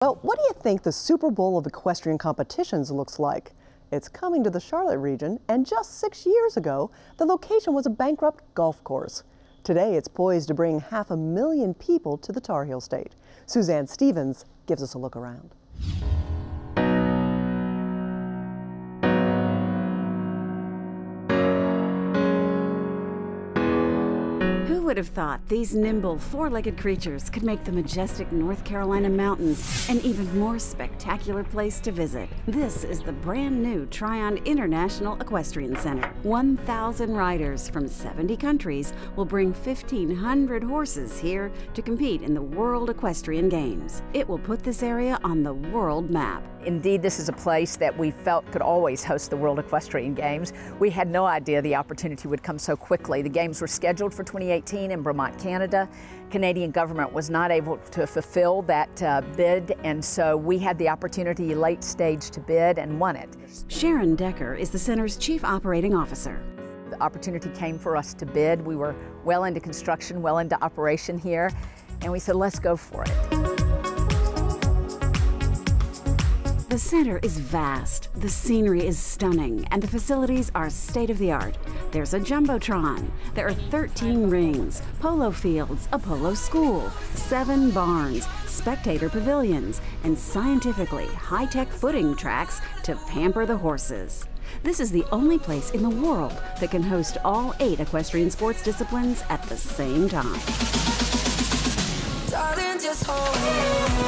Well, what do you think the Super Bowl of equestrian competitions looks like? It's coming to the Charlotte region, and just 6 years ago, the location was a bankrupt golf course. Today, it's poised to bring 500,000 people to the Tar Heel State. Suzanne Stevens gives us a look around. Who would have thought these nimble, four-legged creatures could make the majestic North Carolina mountains an even more spectacular place to visit? This is the brand new Tryon International Equestrian Center. 1,000 riders from 70 countries will bring 1,500 horses here to compete in the World Equestrian Games. It will put this area on the world map. Indeed, this is a place that we felt could always host the World Equestrian Games. We had no idea the opportunity would come so quickly. The Games were scheduled for 2018 in Vermont, Canada. Canadian government was not able to fulfill that bid, and so we had the opportunity late stage to bid and won it. Sharon Decker is the center's chief operating officer. The opportunity came for us to bid. We were well into construction, well into operation here, and we said, let's go for it. The center is vast, the scenery is stunning, and the facilities are state-of-the-art. There's a Jumbotron, there are 13 rings, polo fields, a polo school, 7 barns, spectator pavilions, and scientifically high-tech footing tracks to pamper the horses. This is the only place in the world that can host all 8 equestrian sports disciplines at the same time. Darling, just hold me.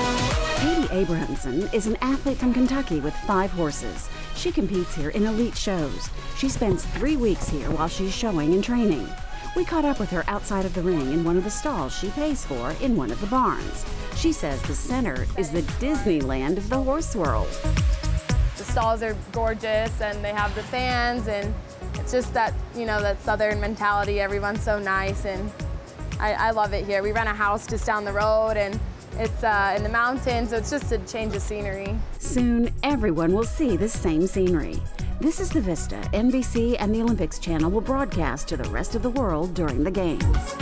Katie Abrahamson is an athlete from Kentucky with 5 horses. She competes here in elite shows. She spends 3 weeks here while she's showing and training. We caught up with her outside of the ring in one of the stalls she pays for in one of the barns. She says the center is the Disneyland of the horse world. The stalls are gorgeous and they have the fans, and it's just that, you know, that southern mentality. Everyone's so nice, and I love it here. We rent a house just down the road, and it's in the mountains, so it's just a change of scenery. Soon, everyone will see the same scenery. This is the vista NBC and the Olympics Channel will broadcast to the rest of the world during the Games.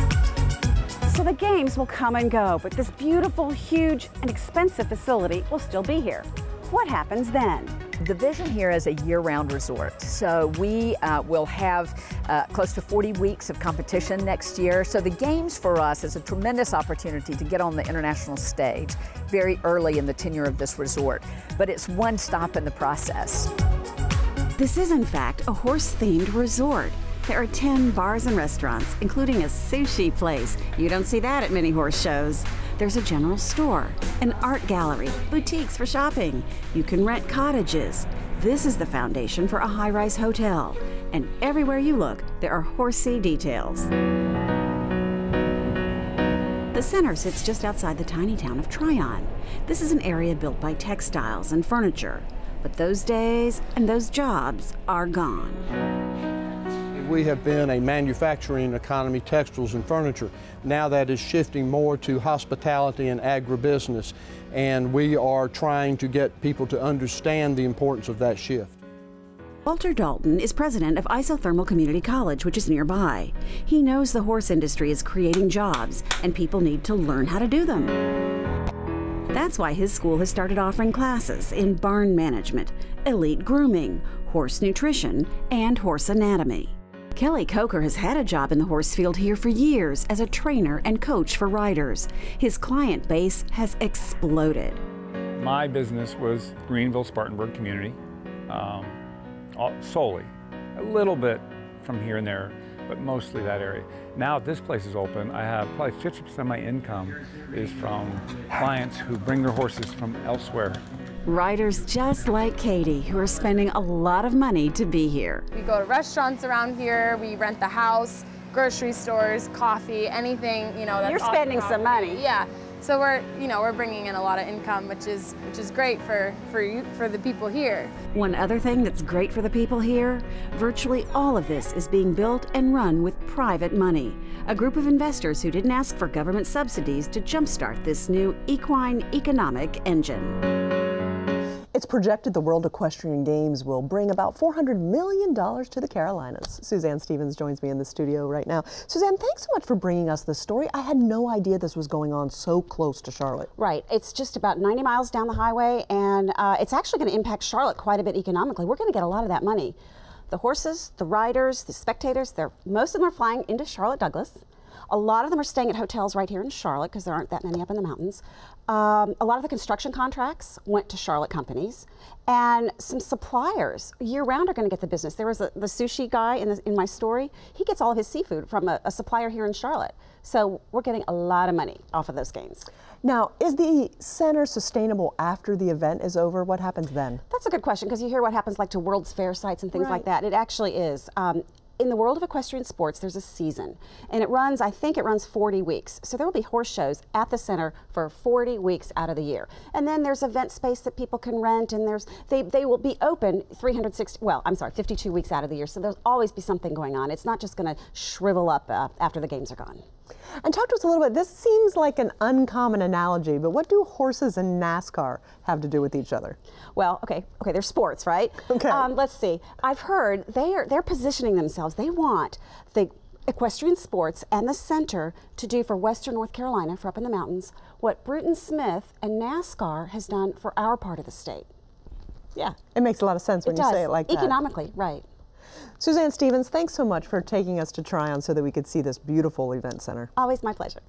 So the Games will come and go, but this beautiful, huge, and expensive facility will still be here. What happens then? The vision here is a year-round resort. So we will have close to 40 weeks of competition next year. So the Games for us is a tremendous opportunity to get on the international stage very early in the tenure of this resort. But it's one stop in the process. This is, in fact, a horse-themed resort. There are 10 bars and restaurants, including a sushi place. You don't see that at many horse shows. There's a general store, an art gallery, boutiques for shopping. You can rent cottages. This is the foundation for a high-rise hotel. And everywhere you look, there are horsey details. The center sits just outside the tiny town of Tryon. This is an area built by textiles and furniture. But those days and those jobs are gone. We have been a manufacturing economy, textiles and furniture. Now that is shifting more to hospitality and agribusiness, and we are trying to get people to understand the importance of that shift. Walter Dalton is president of Isothermal Community College, which is nearby. He knows the horse industry is creating jobs, and people need to learn how to do them. That's why his school has started offering classes in barn management, elite grooming, horse nutrition, and horse anatomy. Kelly Coker has had a job in the horse field here for years as a trainer and coach for riders. His client base has exploded. My business was Greenville, Spartanburg community, solely. A little bit from here and there, but mostly that area. Now this place is open, I have probably 50% of my income is from clients who bring their horses from elsewhere. Riders just like Katie, who are spending a lot of money to be here. We go to restaurants around here, we rent the house, grocery stores, coffee, anything, you know. That's You're spending some money. Yeah, so we're bringing in a lot of income, which is great for the people here. One other thing that's great for the people here, virtually all of this is being built and run with private money. A group of investors who didn't ask for government subsidies to jumpstart this new equine economic engine. It's projected the World Equestrian Games will bring about $400 million to the Carolinas. Suzanne Stevens joins me in the studio right now. Suzanne, thanks so much for bringing us this story. I had no idea this was going on so close to Charlotte. Right. It's just about 90 miles down the highway, and it's actually going to impact Charlotte quite a bit economically. We're going to get a lot of that money. The horses, the riders, the spectators, most of them are flying into Charlotte Douglas. A lot of them are staying at hotels right here in Charlotte because there aren't that many up in the mountains. A lot of the construction contracts went to Charlotte companies, and some suppliers year-round are going to get the business. There was the sushi guy in my story. He gets all of his seafood from a supplier here in Charlotte. So we're getting a lot of money off of those games. Now, is the center sustainable after the event is over? What happens then? That's a good question, because you hear what happens like to World's Fair sites and things like that. It actually is. In the world of equestrian sports, there's a season, and I think it runs 40 weeks. So there will be horse shows at the center for 40 weeks out of the year. And then there's event space that people can rent, and they will be open 52 weeks out of the year. So there'll always be something going on. It's not just going to shrivel up after the games are gone. And talk to us a little bit, this seems like an uncommon analogy, but what do horses and NASCAR have to do with each other? Well, okay, they're sports, right? Okay. Let's see. I've heard they're positioning themselves. They want the equestrian sports and the center to do for Western North Carolina, for up in the mountains, what Bruton Smith and NASCAR has done for our part of the state. Yeah. It makes a lot of sense when you say it like that. Economically, right. Suzanne Stevens, thanks so much for taking us to Tryon so that we could see this beautiful event center. Always my pleasure.